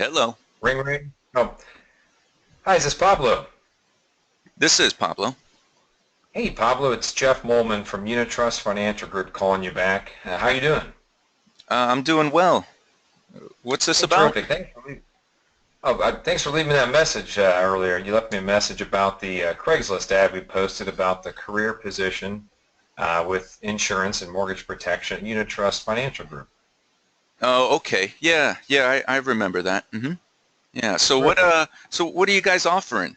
Hello. Ring ring. Oh, hi, is this Pablo? This is Pablo. Hey, Pablo, it's Jeff Molman from Unitrust Financial Group calling you back. How you doing? I'm doing well. What's this Hey, about? terrific. Thanks for leaving that message earlier. You left me a message about the CraigsList ad we posted about the career position with insurance and mortgage protection at Unitrust Financial Group. Oh, okay. Yeah, I remember that. Yeah. So what Terrific. so what are you guys offering?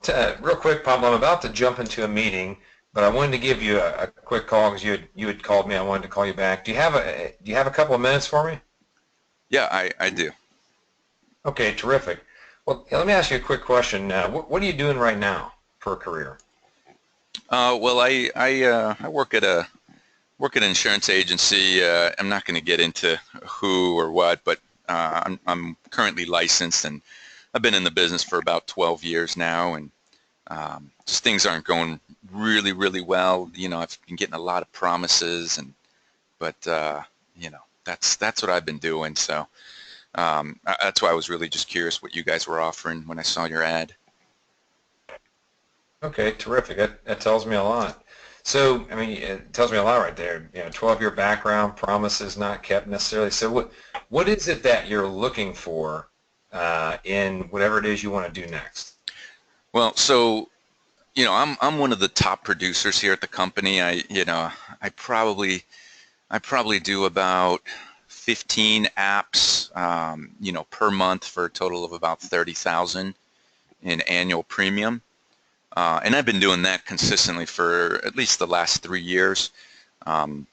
Real quick, Pablo, I'm about to jump into a meeting, but I wanted to give you a quick call because you had called me. I wanted to call you back. Do you have a couple of minutes for me? Yeah, I do. Okay, terrific. Well, let me ask you a quick question. What are you doing right now for a career? Well, I work at an insurance agency. I'm not going to get into who or what, but I'm currently licensed and I've been in the business for about 12 years now, and just things aren't going really well. I've been getting a lot of promises, but that's what I've been doing. So that's why I was really just curious what you guys were offering when I saw your ad. Okay, terrific. That tells me a lot. So, I mean, it tells me a lot right there. 12-year background, promises not kept necessarily. So, what is it that you're looking for in whatever it is you want to do next? Well, so I'm one of the top producers here at the company. I probably do about 15 apps, per month for a total of about 30,000 in annual premium. And I've been doing that consistently for at least the last 3 years. Um,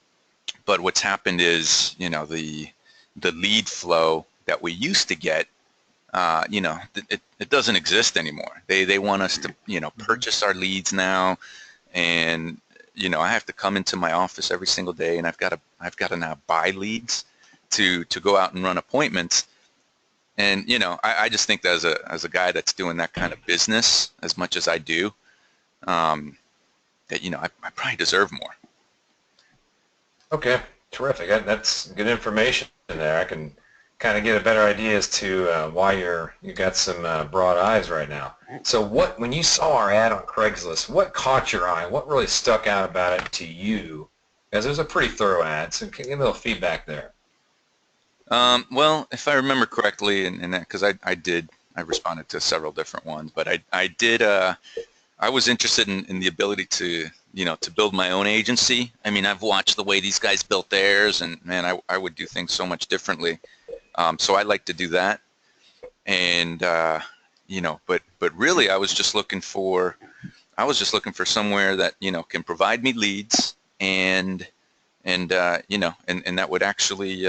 but what's happened is, the lead flow that we used to get, it doesn't exist anymore. They want us to, Mhm. purchase our leads now, and I have to come into my office every single day, and I've got to now buy leads to go out and run appointments. And I just think that as a guy that's doing that kind of business as much as I do, um, that I probably deserve more. Okay, terrific. That's good information there. I can kind of get a better idea as to why you got some broad eyes right now. So when you saw our ad on Craigslist, what caught your eye? What really stuck out about it to you? Because it was a pretty thorough ad, so give me a little feedback there. Well, if I remember correctly, and that because I responded to several different ones, but I did. I was interested in the ability to build my own agency. I mean, I've watched the way these guys built theirs, and man, I would do things so much differently. So I like to do that. And but really, I was just looking for somewhere that can provide me leads, and that would actually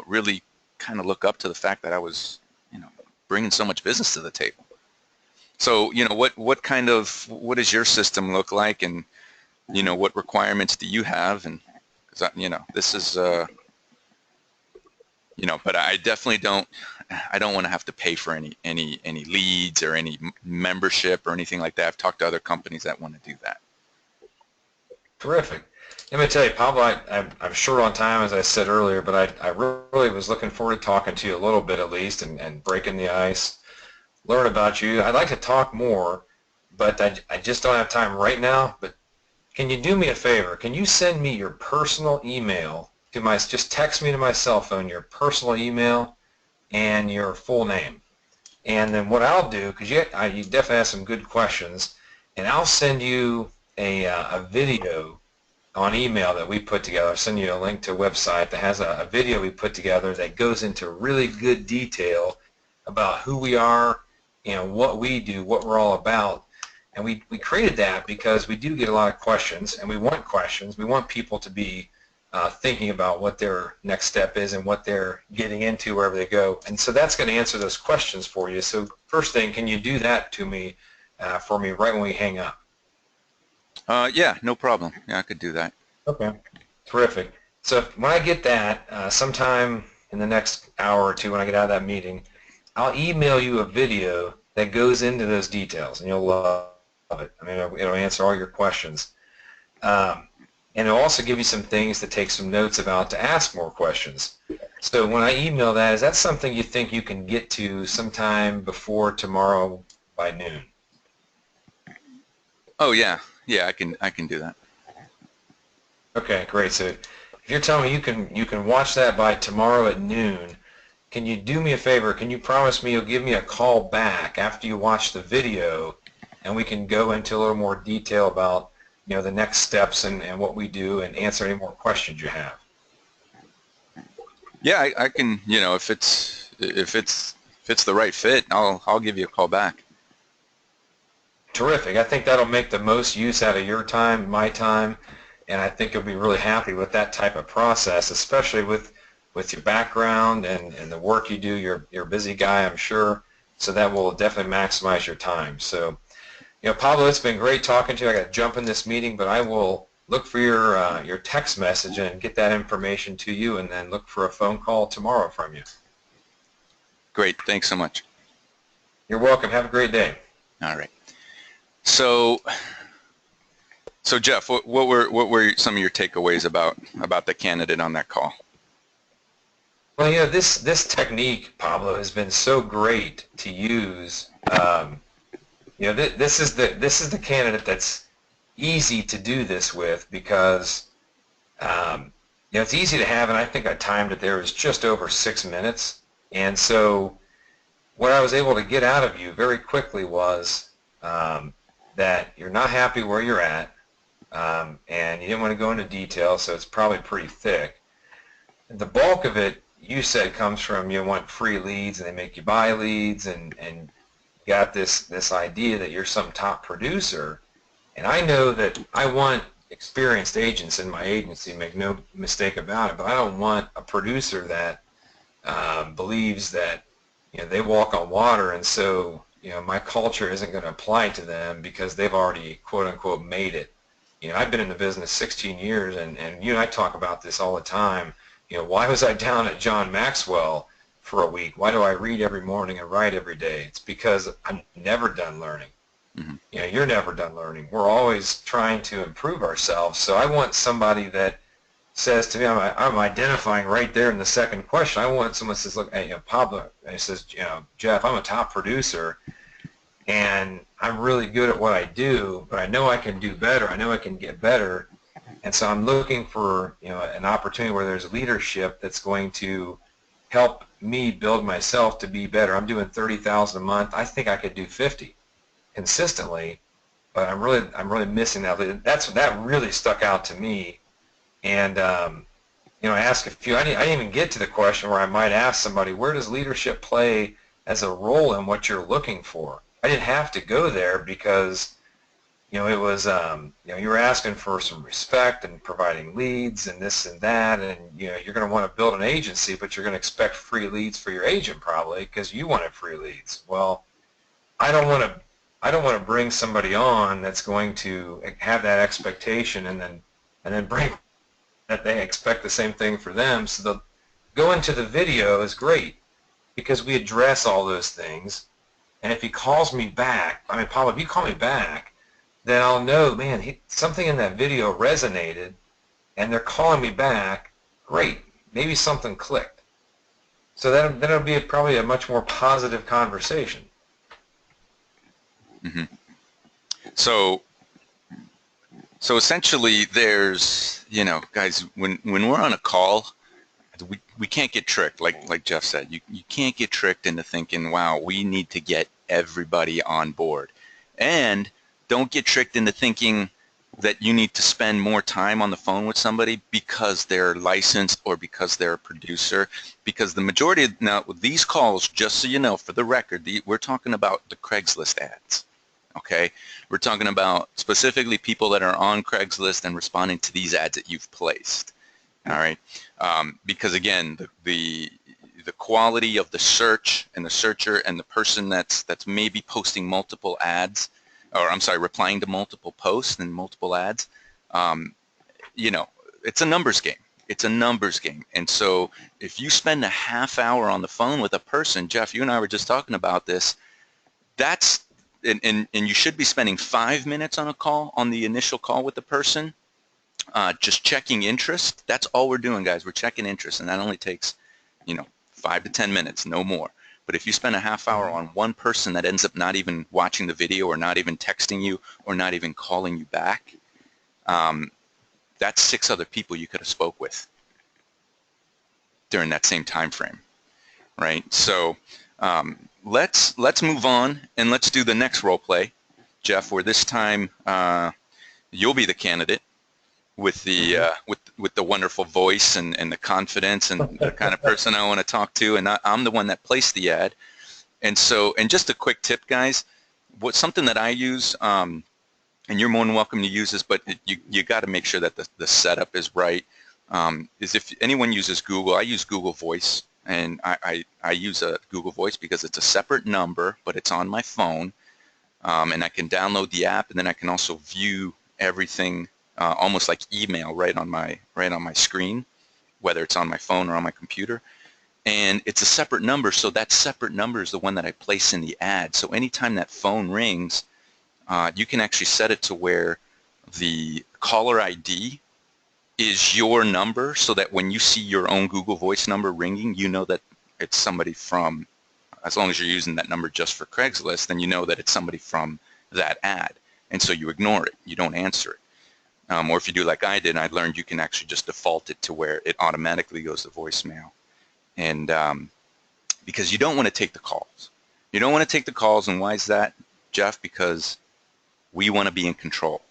really kind of look up to the fact that I was you know bringing so much business to the table. So, what does your system look like, and what requirements do you have? And because this is but I definitely don't. I don't want to have to pay for any leads or any membership or anything like that. I've talked to other companies that want to do that. Terrific. Let me tell you, Pablo, I'm short on time, as I said earlier, but I really was looking forward to talking to you a little bit at least and breaking the ice, learn about you. I'd like to talk more, but I just don't have time right now. But can you do me a favor? Can you send me your personal email just text me to my cell phone, your personal email and your full name. And then what I'll do, because you definitely have some good questions, and I'll send you a video on email that we put together. I'll send you a link to a website that has a video we put together that goes into really good detail about who we are and what we do, what we're all about. And we created that because we do get a lot of questions, and we want questions. We want people to be thinking about what their next step is and what they're getting into wherever they go. And so that's going to answer those questions for you. So first thing, can you do that to me for me right when we hang up? Yeah, no problem. Yeah, I could do that. Okay. Terrific. So when I get that, sometime in the next hour or two when I get out of that meeting, I'll email you a video that goes into those details, and you'll love it. I mean, it'll answer all your questions. Um, and it'll also give you some things to take some notes about to ask more questions. So when I email that, is that something you think you can get to sometime before tomorrow by noon? Oh yeah, yeah, I can do that. Okay, great. So if you're telling me you can watch that by tomorrow at noon, can you do me a favor? Can you promise me you'll give me a call back after you watch the video, and we can go into a little more detail about, the next steps and what we do, and answer any more questions you have? Yeah, I can. If it's the right fit, I'll give you a call back. Terrific. I think that'll make the most use out of your time, my time, and I think you'll be really happy with that type of process, especially with your background and the work you do. You're a busy guy, I'm sure, so that will definitely maximize your time. So, Pablo, it's been great talking to you. I got to jump in this meeting, but I will look for your text message and get that information to you, and then look for a phone call tomorrow from you. Great, thanks so much. You're welcome. Have a great day. All right. So, Jeff, what were some of your takeaways about the candidate on that call? Well, this technique, Pablo, has been so great to use. This is the candidate that's easy to do this with, because it's easy to have, and I think I timed it there, was just over 6 minutes. And so what I was able to get out of you very quickly was that you're not happy where you're at, and you didn't want to go into detail, so it's probably pretty thick. The bulk of it, you said, comes from you want free leads and they make you buy leads, and got this idea that you're some top producer. And I know that I want experienced agents in my agency, make no mistake about it, but I don't want a producer that believes that they walk on water, and so my culture isn't going to apply to them because they've already quote unquote made it. I've been in the business 16 years, and you and I talk about this all the time. Why was I down at John Maxwell for a week? Why do I read every morning and write every day? It's because I'm never done learning. Mm-hmm. You're never done learning. We're always trying to improve ourselves. So I want somebody that says to me, I'm identifying right there in the second question. I want someone that says, look, hey, Pablo, and he says, Jeff, I'm a top producer, and I'm really good at what I do, but I know I can do better. I know I can get better. And so I'm looking for an opportunity where there's leadership that's going to help me build myself to be better. I'm doing 30,000 a month. I think I could do 50 consistently, but I'm really missing that. That really stuck out to me. And I asked a few. I didn't even get to the question where I might ask somebody, where does leadership play as a role in what you're looking for? I didn't have to go there because it was, you were asking for some respect and providing leads and this and that, and you're going to want to build an agency, but you're going to expect free leads for your agent probably because you wanted free leads. Well, I don't want to bring somebody on that's going to have that expectation and then bring that they expect the same thing for them. So the go into the video is great because we address all those things. And if he calls me back, Paul, if you call me back, then I'll know, man, something in that video resonated, and they're calling me back. Great, maybe something clicked. So then it'll be probably a much more positive conversation. Mm-hmm. So essentially, there's, guys, when we're on a call, we can't get tricked, like Jeff said. You can't get tricked into thinking, wow, we need to get everybody on board. And don't get tricked into thinking that you need to spend more time on the phone with somebody because they're licensed or because they're a producer. Because the majority of, now, with these calls, just so you know, for the record, we're talking about the CraigsList ads. Okay, we're talking about specifically people that are on CraigsList and responding to these ads that you've placed. All right, because again, the quality of the search and the searcher and the person that's maybe posting multiple ads, or I'm sorry, replying to multiple posts and multiple ads, it's a numbers game. It's a numbers game. And so if you spend a half hour on the phone with a person, Jeff, you and I were just talking about this, and you should be spending 5 minutes on a call, on the initial call with the person, just checking interest. That's all we're doing, guys. We're checking interest, and that only takes, 5 to 10 minutes, no more. But if you spend a half hour Mhm. on one person that ends up not even watching the video or not even texting you or not even calling you back, um, that's 6 other people you could have spoke with during that same time frame, right? So let's move on and let's do the next role play, Jeff, where this time you'll be the candidate with the Mhm. with the wonderful voice and the confidence and the kind of person I want to talk to, and I'm the one that placed the ad. And so, and just a quick tip, guys, something that I use, and you're more than welcome to use this, but you got to make sure that the setup is right. Is if anyone uses Google, I use Google Voice, and I use a Google Voice because it's a separate number, but it's on my phone, and I can download the app, and then I can also view everything almost like email right on my screen, whether it's on my phone or on my computer. And it's a separate number, so that separate number is the one that I place in the ad. So anytime that phone rings, you can actually set it to where the caller ID is your number, so that when you see your own Google Voice number ringing, you know that it's somebody from, as long as you're using that number just for CraigsList, then you know that it's somebody from that ad. And so you ignore it. You don't answer it. Or if you do like I did, I learned you can actually just default it to where it automatically goes to voicemail. And because you don't want to take the calls. You don't want to take the calls, and why is that, Jeff? Because we want to be in control.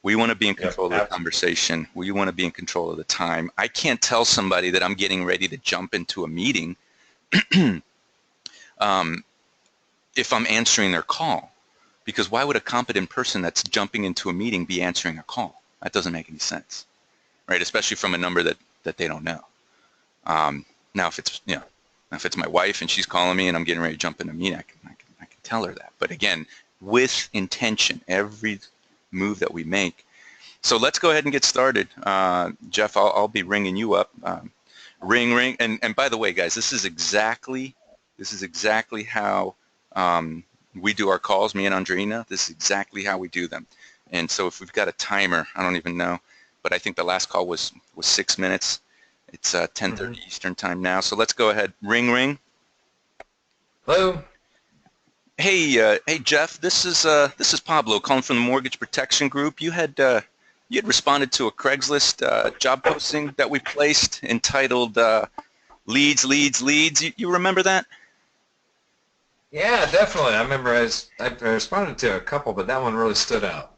We want to be in Yep. control of the conversation. We want to be in control of the time. I can't tell somebody that I'm getting ready to jump into a meeting um, if I'm answering their call. Because why would a competent person that's jumping into a meeting be answering a call? That doesn't make any sense, right? Especially from a number that they don't know. Now, if it's my wife and she's calling me and I'm getting ready to jump in a meeting, I can tell her that. But again, with intention, every move that we make. So let's go ahead and get started. Jeff, I'll be ringing you up. Ring, ring. And by the way, guys, this is exactly how we do our calls, me and Andreina. This is exactly how we do them. And so if we've got a timer, I don't even know, but I think the last call was 6 minutes. It's 10:30 Mhm. Eastern time now. So let's go ahead. Ring, ring. Hello. Hey, Jeff. This is Pablo calling from the Mortgage Protection Group. You had responded to a CraigsList job posting that we placed entitled "Leads, Leads, Leads." You remember that? Yeah, definitely. I remember I responded to a couple, but that one really stood out.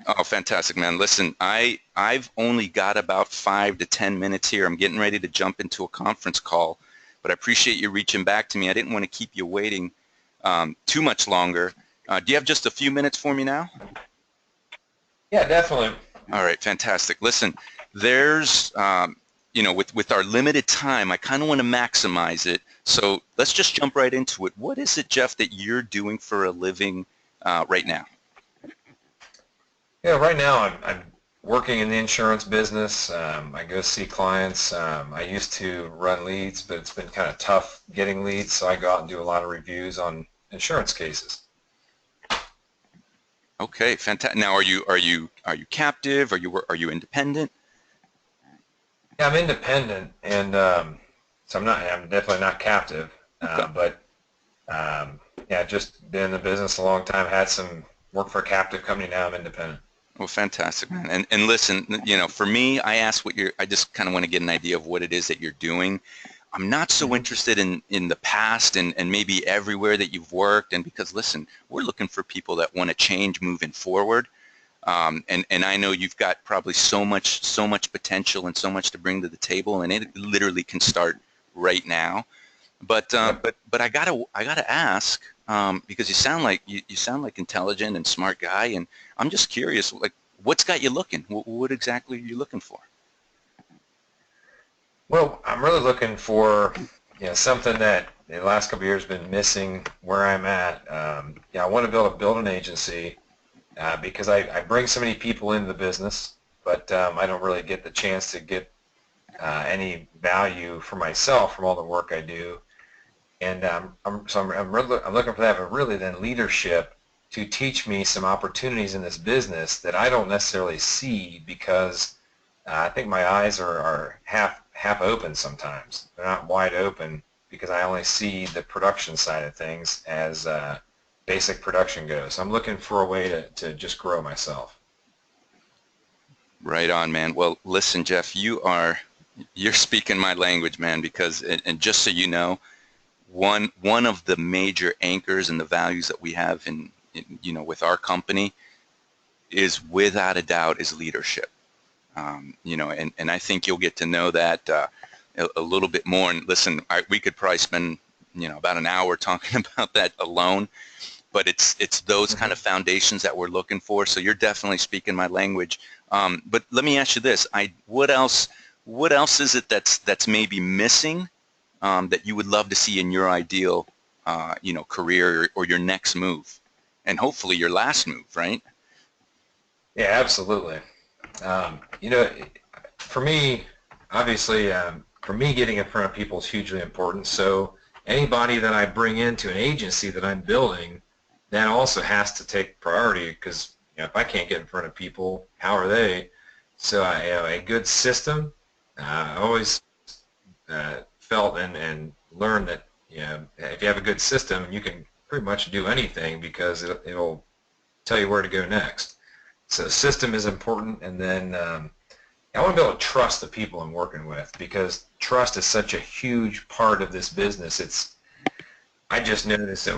Oh, fantastic, man. Listen, I've only got about 5 to 10 minutes here. I'm getting ready to jump into a conference call, but I appreciate you reaching back to me. I didn't want to keep you waiting too much longer. Do you have just a few minutes for me now? Yeah, definitely. All right, fantastic. Listen, there's, with our limited time, I kind of want to maximize it. So let's just jump right into it. What is it, Jeff, that you're doing for a living right now? Yeah, right now I'm working in the insurance business. I go see clients. I used to run leads, but it's been kind of tough getting leads, so I go out and do a lot of reviews on insurance cases. Okay, fantastic. Now, are you captive? Are you independent? Yeah, I'm independent, and so I'm definitely not captive, Okay. but yeah, just been in the business a long time. Had some work for a captive company. Now I'm independent. Well, fantastic, man. And listen, for me, I just kind of want to get an idea of what it is that you're doing. I'm not so Hmm. interested in the past and maybe everywhere that you've worked. And because, listen, we're looking for people that want to change moving forward. And I know you've got probably so much potential and so much to bring to the table, and it literally can start right now. But Yep. I gotta ask, because you sound like intelligent and smart guy, and I'm just curious, like, what's got you looking? What exactly are you looking for? Well, I'm really looking for something that the last couple of years been missing where I'm at. Yeah, I want to build an agency because I bring so many people into the business, but I don't really get the chance to get any value for myself from all the work I do. And I'm looking for that, but really then leadership to teach me some opportunities in this business that I don't necessarily see because I think my eyes are half open sometimes. They're not wide open because I only see the production side of things as basic production goes. I'm looking for a way to just grow myself. Right on, man. Well, listen, Jeff, you're speaking my language, man, because and just so you know, one of the major anchors and the values that we have in with our company is without a doubt is leadership. And I think you'll get to know that a little bit more. And listen, we could probably spend about an hour talking about that alone, but it's those kind Hmm. of foundations that we're looking for. So you're definitely speaking my language. But let me ask you this: what else is it that's maybe missing that you would love to see in your ideal career or your next move, and hopefully your last move, right? Yeah, absolutely. You know, for me, obviously, for me, getting in front of people is hugely important. So anybody that I bring into an agency that I'm building, that also has to take priority because if I can't get in front of people, how are they? So a good system. I always felt and learned that if you have a good system, you can pretty much do anything because it'll tell you where to go next. So system is important, and then I want to be able to trust the people I'm working with because trust is such a huge part of this business. I just noticed that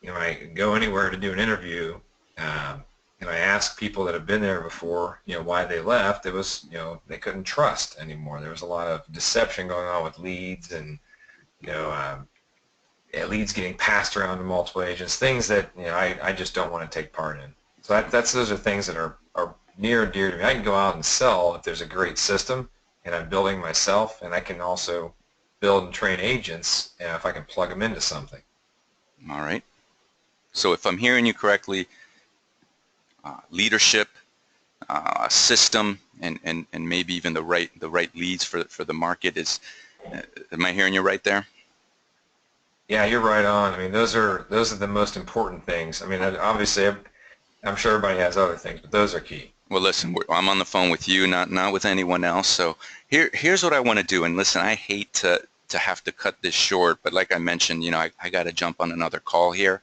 when I go anywhere to do an interview, um, and I ask people that have been there before, why they left, it was, they couldn't trust anymore. There was a lot of deception going on with leads and, you know, leads getting passed around to multiple agents, things that, I just don't want to take part in. So those are things that are near and dear to me. I can go out and sell if there's a great system and I'm building myself, and I can also build and train agents if I can plug them into something. All right. So if I'm hearing you correctly, leadership, a system, and maybe even the right leads for the market is. Am I hearing you right there? Yeah, you're right on. I mean, those are the most important things. I mean, obviously, I'm sure everybody has other things, but those are key. Well, listen, I'm on the phone with you, not with anyone else. So here's what I want to do. And listen, I hate to have to cut this short, but like I mentioned, I got to jump on another call here.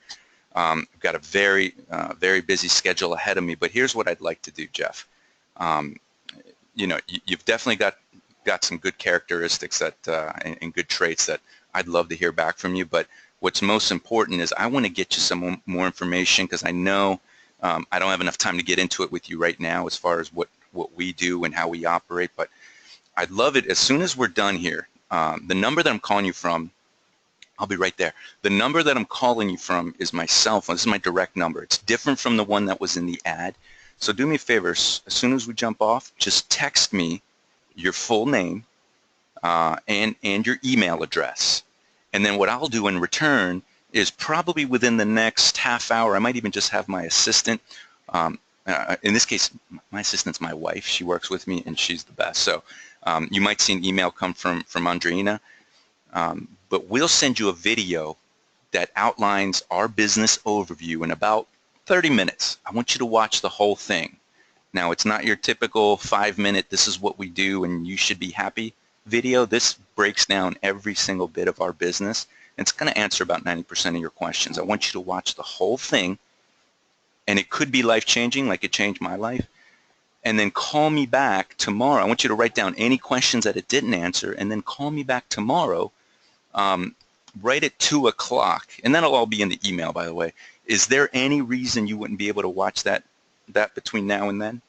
I've got a very busy schedule ahead of me. But here's what I'd like to do, Jeff. Um, you've definitely got some good characteristics and good traits that I'd love to hear back from you. But what's most important is I want to get you some more information because I know I don't have enough time to get into it with you right now as far as what we do and how we operate. But I'd love it as soon as we're done here. The number that I'm calling you from, I'll be right there. The number that I'm calling you from is my cell phone. This is my direct number. It's different from the one that was in the ad. So do me a favor, as soon as we jump off, just text me your full name and your email address. And then what I'll do in return is probably within the next half hour, I might even just have my assistant. In this case, my assistant's my wife. She works with me, and she's the best. So you might see an email come from Andreina. But we'll send you a video that outlines our business overview in about 30 minutes. I want you to watch the whole thing. Now, it's not your typical 5-minute, this is what we do and you should be happy video. This breaks down every single bit of our business. And it's going to answer about 90% of your questions. I want you to watch the whole thing, and it could be life-changing like it changed my life. And then call me back tomorrow. I want you to write down any questions that it didn't answer, and then call me back tomorrow um, right at 2 o'clock. And that'll all be in the email, by the way. Is there any reason you wouldn't be able to watch that between now and then?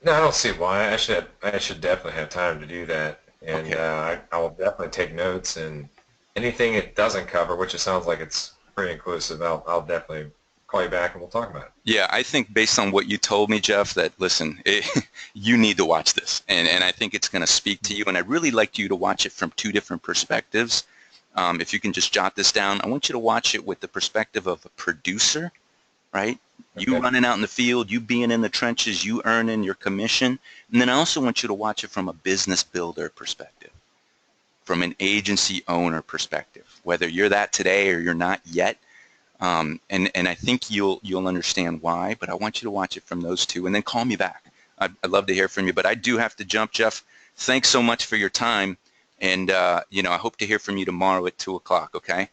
No, I don't see why. I should definitely have time to do that, and Okay. I will definitely take notes and anything it doesn't cover, which it sounds like it's pretty inclusive. I'll definitely call you back and we'll talk about it. Yeah, I think based on what you told me, Jeff, that listen, you need to watch this, and I think it's going to speak to you. And I'd really like you to watch it from two different perspectives. If you can just jot this down, I want you to watch it with the perspective of a producer, right? You Okay. running out in the field, you being in the trenches, you earning your commission, and then I also want you to watch it from a business builder perspective, from an agency owner perspective, whether you're that today or you're not yet. And I think you'll understand why, but I want you to watch it from those two, and then call me back. I'd love to hear from you, but I do have to jump, Jeff. Thanks so much for your time, and I hope to hear from you tomorrow at 2 o'clock. Okay?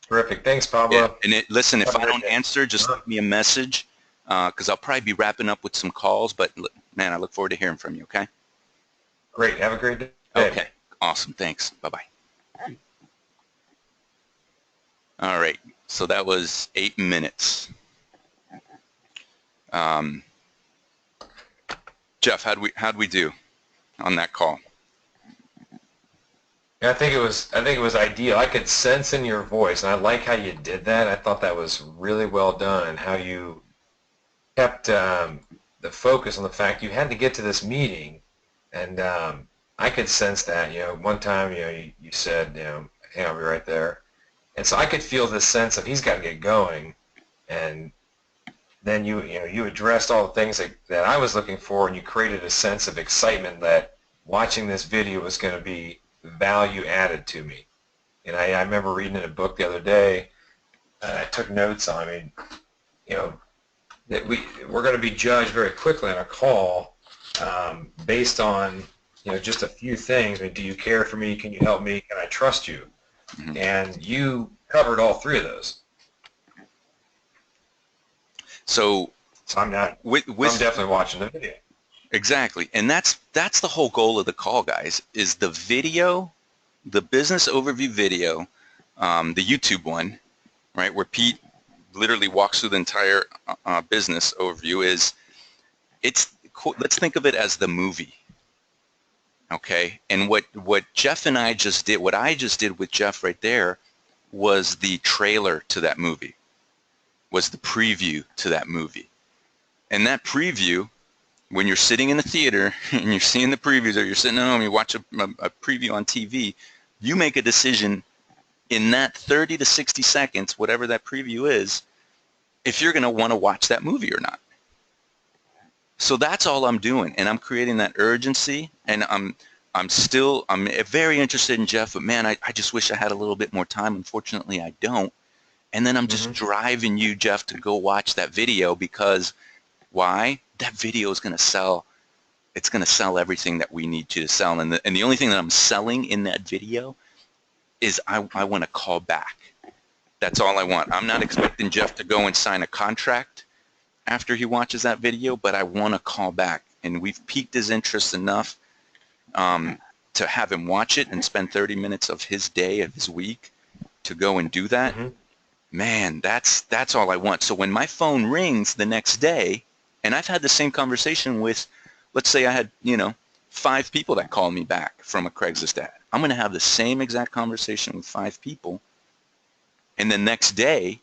Terrific. Thanks, Yeah. Pablo. And listen, if Have a I great don't day. answer, just Uh-huh. leave me a message, because I'll probably be wrapping up with some calls. But man, I look forward to hearing from you. Okay? Great. Have a great day. Okay. Awesome. Thanks. Bye bye. All right. So that was 8 minutes. Um, Jeff, how'd we do on that call? Yeah, I think it was ideal. I could sense in your voice, and I like how you did that. I thought that was really well done. How you kept the focus on the fact you had to get to this meeting, and I could sense that. One time, you said, "Hey, I'll be right there," and so I could feel this sense of he's got to get going, and then you addressed all the things that I was looking for, and you created a sense of excitement that watching this video was going to be value added to me. And I remember reading in a book the other day, I took notes on, you know, that we're going to be judged very quickly on a call based on, just a few things. I mean, do you care for me? Can you help me? Can I trust you? Mhm. And you covered all three of those. So So I'm not, I'm with definitely watching the video. exactly, and that's the whole goal of the call, guys, is the video, the business overview video, the YouTube one, right, where Pete literally walks through the entire business overview. Let's think of it as the movie, okay? And what Jeff and I just did, what I just did with Jeff right there, was the trailer to that movie, was the preview to that movie, and that preview, when you're sitting in the theater and you're seeing the previews, or you're sitting at home, you watch a preview on TV, you make a decision in that 30 to 60 seconds, whatever that preview is, if you're going to want to watch that movie or not. So that's all I'm doing, and I'm creating that urgency, and I'm very interested in Jeff, but man, I just wish I had a little bit more time. Unfortunately, I don't. And then I'm just Hmm. driving you, Jeff, to go watch that video, because why? That video is going to sell. It's going to sell everything that we need you to sell. And the only thing that I'm selling in that video is I want to call back. That's all I want. I'm not expecting Jeff to go and sign a contract after he watches that video, but I want to call back. And we've piqued his interest enough um, to have him watch it and spend 30 minutes of his day, of his week, to go and do that. Hmm. Man, that's all I want. So when my phone rings the next day, and I've had the same conversation with, let's say I had, 5 people that call me back from a Craigslist ad. I'm going to have the same exact conversation with 5 people, and the next day,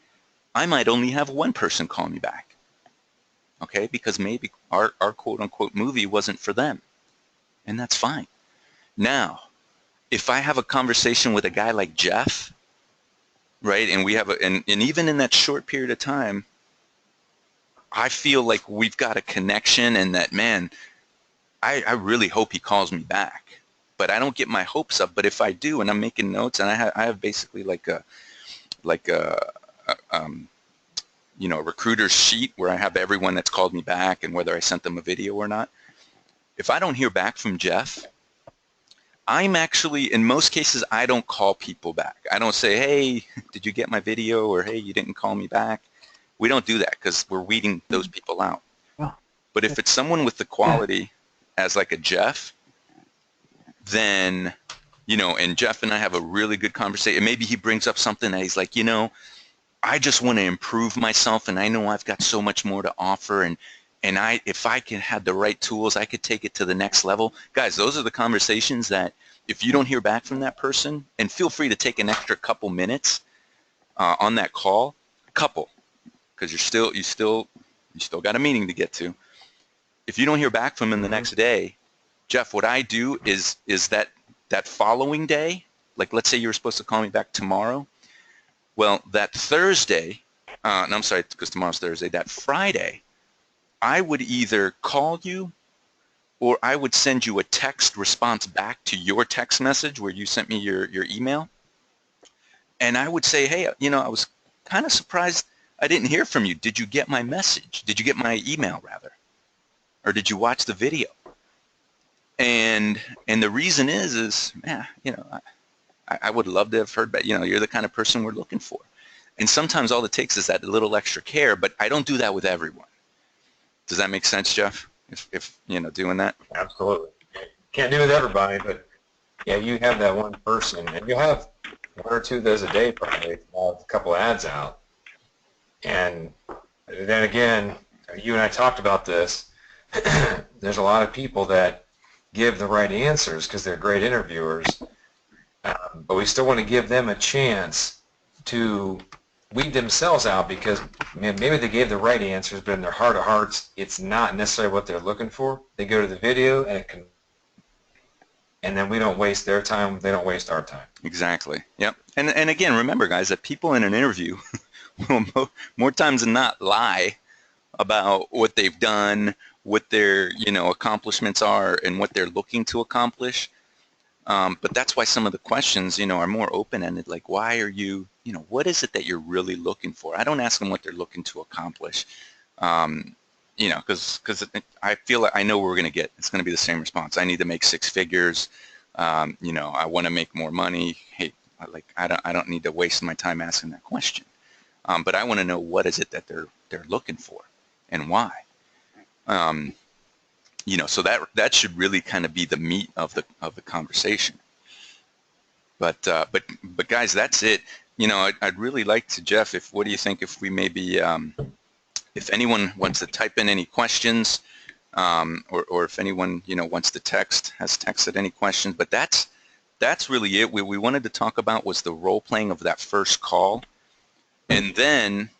I might only have one person call me back, okay? Because maybe our quote-unquote movie wasn't for them, and that's fine. Now, if I have a conversation with a guy like Jeff, right, and we have and even in that short period of time, I feel like we've got a connection, and that, man, I really hope he calls me back. But I don't get my hopes up. But if I do, and I'm making notes, and I have basically like a recruiter's sheet where I have everyone that's called me back and whether I sent them a video or not. If I don't hear back from Jeff, I'm actually, in most cases, I don't call people back. I don't say, hey, did you get my video? Or, hey, you didn't call me back. We don't do that because we're weeding those people out. But if it's someone with the quality as like a Jeff, then, and Jeff and I have a really good conversation. And maybe he brings up something that he's like, I just want to improve myself, and I know I've got so much more to offer, and if I can have the right tools, I could take it to the next level. Guys, those are the conversations that if you don't hear back from that person, and feel free to take an extra couple minutes on that call, couple, because you still got a meeting to get to. If you don't hear back from him the Hmm. next day, Jeff, what I do is that following day, like let's say you were supposed to call me back tomorrow. Well, that Thursday, no, I'm sorry, because tomorrow's Thursday, that Friday, I would either call you or I would send you a text response back to your text message where you sent me your email. And I would say, hey, I was kind of surprised I didn't hear from you. Did you get my message? Did you get my email, rather? or did you watch the video? And the reason is yeah, I would love to have heard that. You're the kind of person we're looking for. And sometimes all it takes is that little extra care, but I don't do that with everyone. Does that make sense, Jeff? If doing that? Absolutely. Can't do it with everybody, but yeah, you have that one person, and you'll have one or two of those a day probably. I'll have a couple ads out. And then again, you and I talked about this. There's a lot of people that give the right answers because they're great interviewers, but we still want to give them a chance to weed themselves out because maybe they gave the right answers, but in their heart of hearts, it's not necessarily what they're looking for. They go to the video and then we don't waste their time. They don't waste our time. Exactly. Yep. And again, remember, guys, that people in an interview will more times than not lie about what they've done, what their accomplishments are, and what they're looking to accomplish. But that's why some of the questions are more open-ended. Like, why are you what is it that you're really looking for? I don't ask them what they're looking to accomplish. Because I feel like I know what we're going to get. It's going to be the same response. I need to make 6 figures. I want to make more money. Hey, I don't need to waste my time asking that question. But I want to know what is it that they're looking for and why. So that should really kind of be the meat of the conversation. But guys, that's it. I'd really like to, Jeff. What do you think if we maybe if anyone wants to type in any questions, or if anyone wants to has texted any questions, but that's really it. We wanted to talk about was the role playing of that first call, and then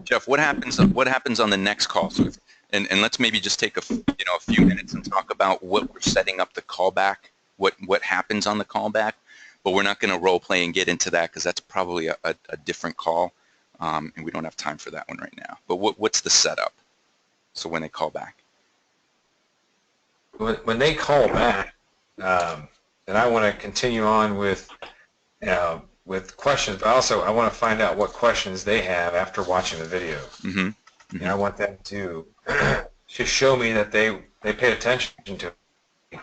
Jeff, what happens on the next call? So and let's maybe just take a few minutes and talk about what we're setting up the callback, what happens on the callback, but we're not going to role play and get into that because that's probably a different call. And we don't have time for that one right now. But what's the setup? So when they call back, when they call back, and I want to continue on with questions, but also I want to find out what questions they have after watching the video. Mm-hmm. Mm-hmm. And I want them to show me that they paid attention to it,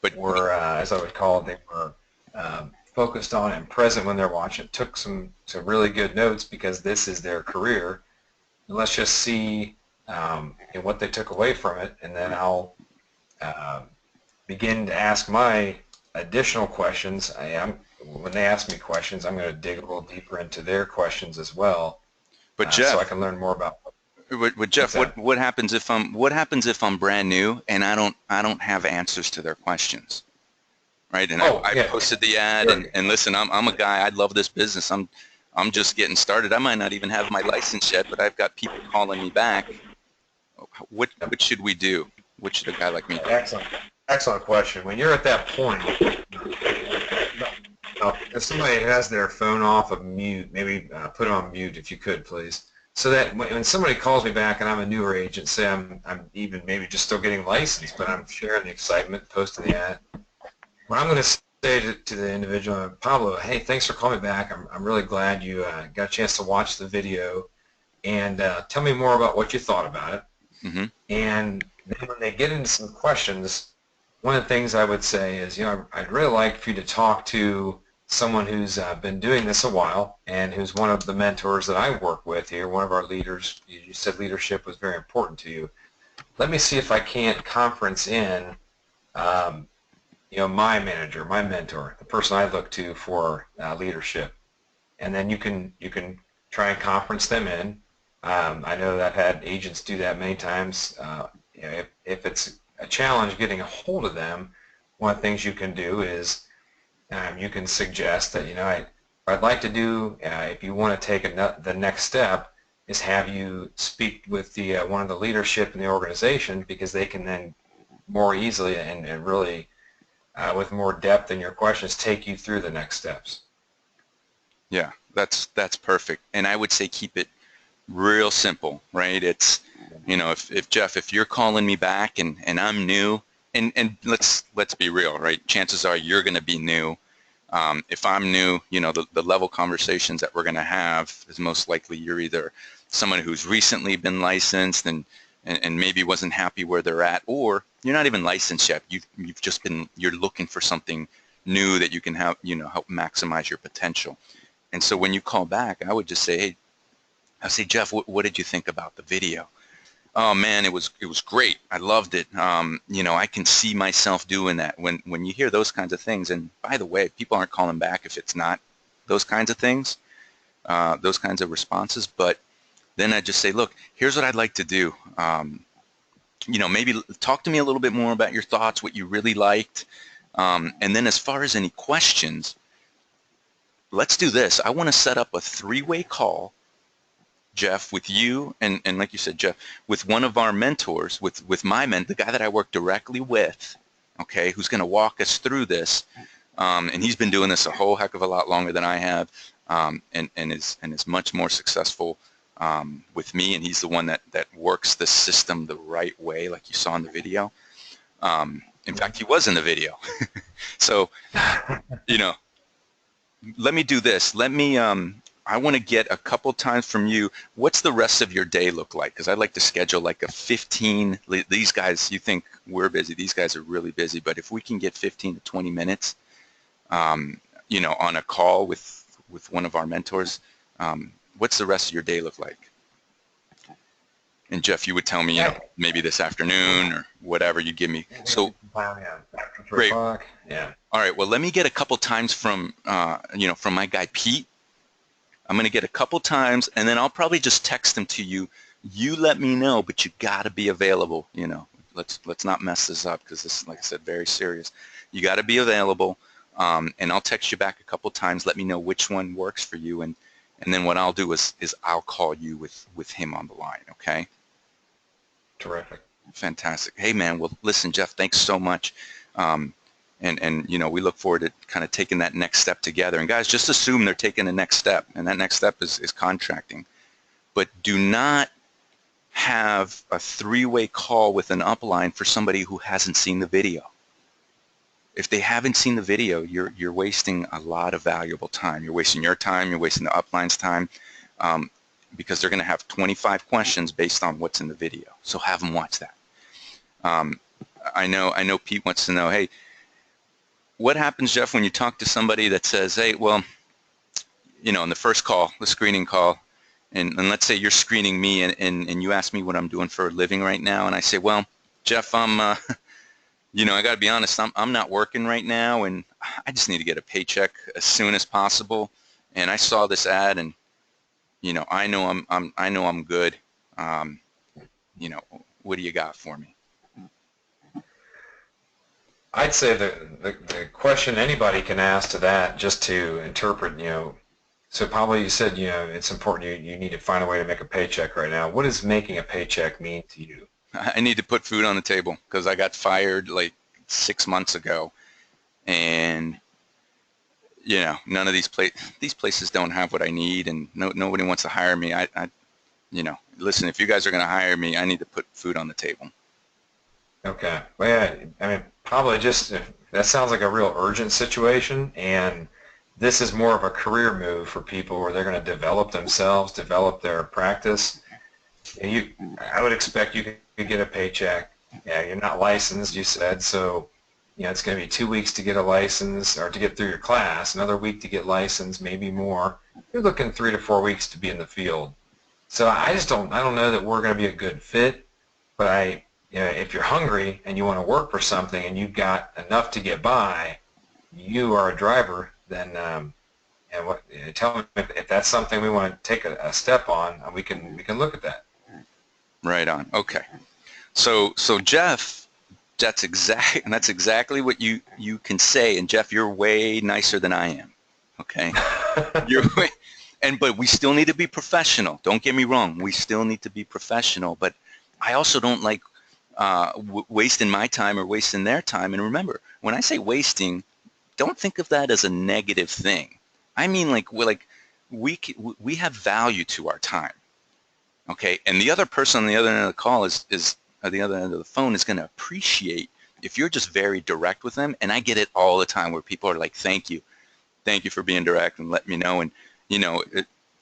but were, as I would call it, they were focused on and present when they're watching. Took some really good notes because this is their career. And let's just see what they took away from it, and then I'll begin to ask my additional questions. When they ask me questions, I'm going to dig a little deeper into their questions as well. But Jeff, so I can learn more about. But Jeff, what happens if I'm brand new and I don't have answers to their questions? Right, and I posted the ad, and listen, I'm a guy. I love this business. I'm just getting started. I might not even have my license yet, but I've got people calling me back. What should we do? What should a guy like me do? Excellent question. When you're at that point, if somebody has their phone off of mute, maybe put it on mute if you could, please. So that when somebody calls me back and I'm a newer agent, say I'm even maybe just still getting licensed, but I'm sharing the excitement, posting the ad. What I'm going to say to the individual, Pablo, hey, thanks for calling me back. I'm really glad you got a chance to watch the video, and tell me more about what you thought about it. Mm-hmm. And then when they get into some questions, one of the things I would say is, I'd really like for you to talk to someone who's been doing this a while and who's one of the mentors that I work with here, one of our leaders. You said leadership was very important to you. Let me see if I can't conference in my manager, my mentor, the person I look to for leadership, and then you can try and conference them in. I know that I've had agents do that many times. If it's a challenge getting a hold of them, one of the things you can do is you can suggest that I'd like to do, if you want to take the next step, is have you speak with the one of the leadership in the organization, because they can then more easily and really with more depth in your questions take you through the next steps. Yeah, that's perfect. And I would say keep it real simple, right? It's if Jeff, if you're calling me back and I'm new, and let's be real, right? Chances are you're going to be new. If I'm new, the level conversations that we're going to have is most likely you're either someone who's recently been licensed and and maybe wasn't happy where they're at, or you're not even licensed yet. You've just been, you're looking for something new that you can have, help maximize your potential. And so when you call back, I would just say, hey, I say, Jeff, what did you think about the video? Oh man, it was great. I loved it. I can see myself doing that. When you hear those kinds of things, and by the way, people aren't calling back if it's not those kinds of things, those kinds of responses. But then I just say, look, here's what I'd like to do. Maybe talk to me a little bit more about your thoughts, what you really liked, and then as far as any questions, let's do this. I want to set up a three-way call, Jeff, with you and like you said, Jeff, with one of our mentors, with the guy that I work directly with, okay, who's going to walk us through this, and he's been doing this a whole heck of a lot longer than I have, and is much more successful with me, and he's the one that works the system the right way, like you saw in the video. In fact, he was in the video. So, let me do this. I want to get a couple times from you. What's the rest of your day look like? Because I'd like to schedule like a 15, these guys, you think we're busy, these guys are really busy, but if we can get 15 to 20 minutes, on a call with one of our mentors, what's the rest of your day look like? And Jeff, you would tell me, maybe this afternoon or whatever you give me. So, After 3 great. o'clock. Yeah. All right. Well, let me get a couple times from, from my guy Pete. I'm going to get a couple times, and then I'll probably just text them to you. You let me know, but you got to be available. Let's not mess this up, because this is, like I said, very serious. You got to be available, and I'll text you back a couple times. Let me know which one works for you, and then what I'll do is I'll call you with him on the line. Okay. Terrific. Fantastic. Hey, man. Well, listen, Jeff, thanks so much. And we look forward to kind of taking that next step together. And guys, just assume they're taking the next step, and that next step is contracting. But do not have a three-way call with an upline for somebody who hasn't seen the video. If they haven't seen the video, you're wasting a lot of valuable time. You're wasting your time. You're wasting the upline's time, because they're going to have 25 questions based on what's in the video. So have them watch that. I know Pete wants to know, hey, what happens, Jeff, when you talk to somebody that says, hey, well, in the first call, the screening call, and let's say you're screening me and you ask me what I'm doing for a living right now, and I say, well, Jeff, I'm, I got to be honest, I'm not working right now, and I just need to get a paycheck as soon as possible, and I saw this ad, and I know I'm good. What do you got for me? I'd say the question anybody can ask to that, just to interpret, so Pablo, you said, it's important you need to find a way to make a paycheck right now. What does making a paycheck mean to you? I need to put food on the table, because I got fired like 6 months ago, and none of these places don't have what I need, and nobody wants to hire me. Listen, if you guys are going to hire me, I need to put food on the table. Okay. Well, yeah, I mean, probably just, that sounds like a real urgent situation, and this is more of a career move for people where they're going to develop themselves, develop their practice. And I would expect you could get a paycheck. Yeah, you're not licensed, you said, so it's going to be 2 weeks to get a license or to get through your class, another week to get licensed, maybe more. You're looking 3 to 4 weeks to be in the field. So I don't know that we're going to be a good fit, but if you're hungry and you want to work for something and you've got enough to get by, you are a driver, then tell me if that's something we want to take a step on, we can look at that. Right on. Okay. So Jeff, that's exactly what you can say. And Jeff, you're way nicer than I am. Okay. But we still need to be professional. Don't get me wrong. We still need to be professional. But I also don't like wasting my time or wasting their time. And remember, when I say wasting, don't think of that as a negative thing. I mean, we have value to our time. Okay, and the other person on the other end of the call is at the other end of the phone is going to appreciate if you're just very direct with them. And I get it all the time where people are like, thank you for being direct and let me know. And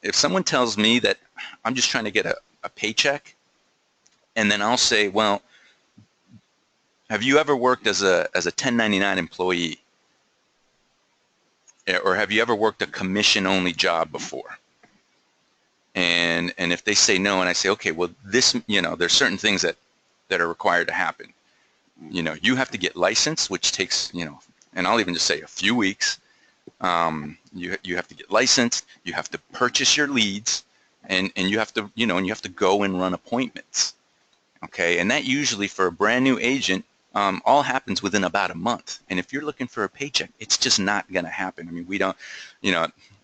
if someone tells me that I'm just trying to get a paycheck, And then I'll say, well, have you ever worked as a 1099 employee? Or have you ever worked a commission only job before? And if they say no, and I say, okay, well, this, there's certain things that are required to happen. You have to get licensed, which takes, and I'll even just say a few weeks. You have to get licensed. You have to purchase your leads, and you have to, and you have to go and run appointments. Okay, and that usually for a brand new agent, all happens within about a month. And if you're looking for a paycheck, it's just not going to happen. I mean, we don't,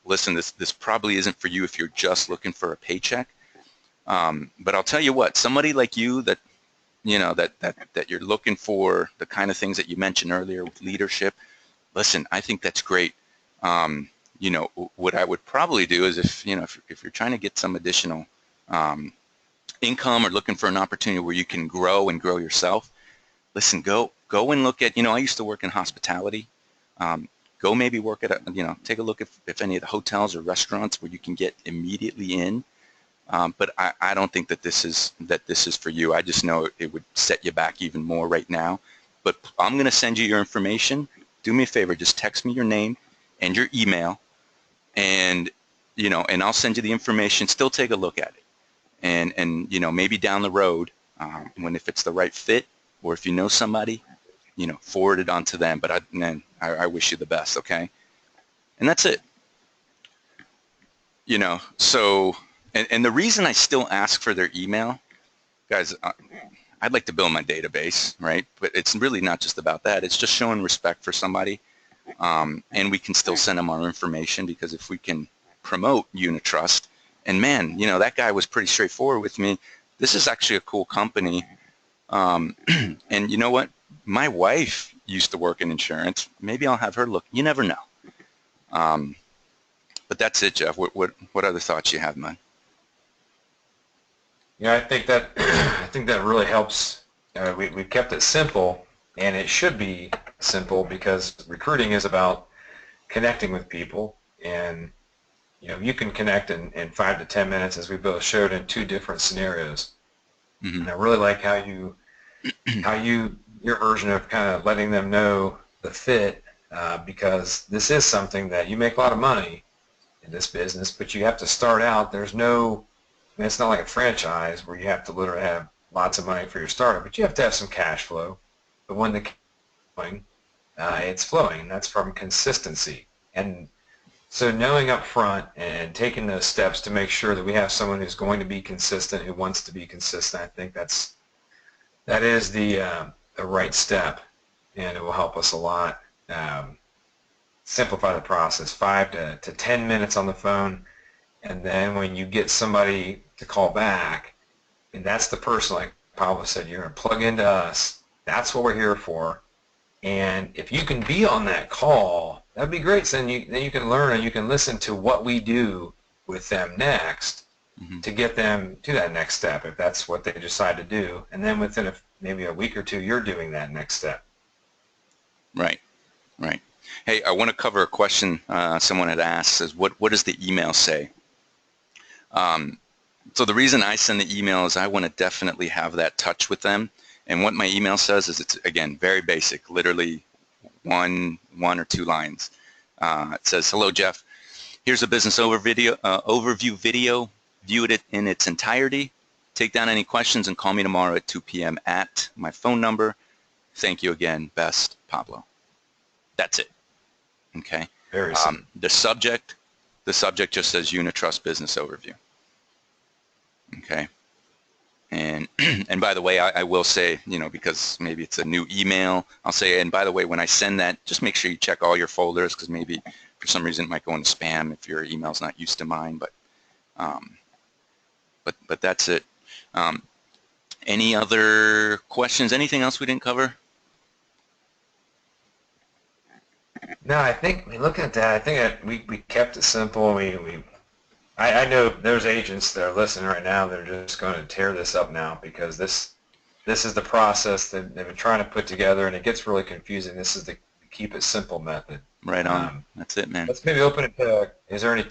listen, this probably isn't for you if you're just looking for a paycheck. But I'll tell you what, somebody like you that, that you're looking for the kind of things that you mentioned earlier with leadership, listen, I think that's great. What I would probably do is if you're trying to get some additional income or looking for an opportunity where you can grow and grow yourself, listen, go and look at, I used to work in hospitality. Go maybe work at take a look if any of the hotels or restaurants where you can get immediately in. But I don't think that this is for you. I just know it would set you back even more right now. But I'm going to send you your information. Do me a favor, just text me your name and your email, and and I'll send you the information. Still take a look at it, and maybe down the road, if it's the right fit, or if you know somebody, forward it on to them. But I wish you the best, okay? And that's it. So, and the reason I still ask for their email, guys, I'd like to build my database, right? But it's really not just about that. It's just showing respect for somebody. And we can still send them our information, because if we can promote Unitrust, and man, that guy was pretty straightforward with me. This is actually a cool company. And you know what? My wife used to work in insurance. Maybe I'll have her look. You never know. But that's it, Jeff. What other thoughts you have, man? Yeah, I think that I think that really helps. We kept it simple, and it should be simple because recruiting is about connecting with people, and you can connect in 5 to 10 minutes, as we both showed in 2 different scenarios. Mm-hmm. And I really like how your version of kind of letting them know the fit, because this is something that you make a lot of money in this business, but you have to start out. It's not like a franchise where you have to literally have lots of money for your startup, but you have to have some cash flow. But when the cash is flowing, it's flowing. That's from consistency. And so knowing up front and taking those steps to make sure that we have someone who's going to be consistent, who wants to be consistent, I think that is the right step, and it will help us a lot. Simplify the process, 5 to 10 minutes on the phone, and then when you get somebody to call back, and that's the person, like Pablo said, you're going to plug into us. That's what we're here for. And if you can be on that call, that'd be great. So then you can learn and you can listen to what we do with them next, mm-hmm. to get them to that next step, if that's what they decide to do. And then within maybe a week or 2, you're doing that next step. Right. Hey, I want to cover a question someone had asked. Says, what does the email say? So the reason I send the email is I want to definitely have that touch with them. And what my email says is, it's, again, very basic, literally one or 2 lines. It says, hello, Jeff. Here's a business overview video. View it in its entirety. Take down any questions and call me tomorrow at 2 p.m. at my phone number. Thank you again. Best, Pablo. That's it. Okay. Very simple. The subject just says Unitrust Business Overview. Okay. And by the way, I will say, because maybe it's a new email, I'll say, and by the way, when I send that, just make sure you check all your folders, because maybe for some reason it might go into spam if your email's not used to mine. But that's it. Any other questions? Anything else we didn't cover? No, I think looking at that, I think that we kept it simple. I know there's agents that are listening right now that are just going to tear this up now, because this is the process that they've been trying to put together, and it gets really confusing. This is the keep it simple method. Right on. That's it, man. Let's maybe open it to, is there any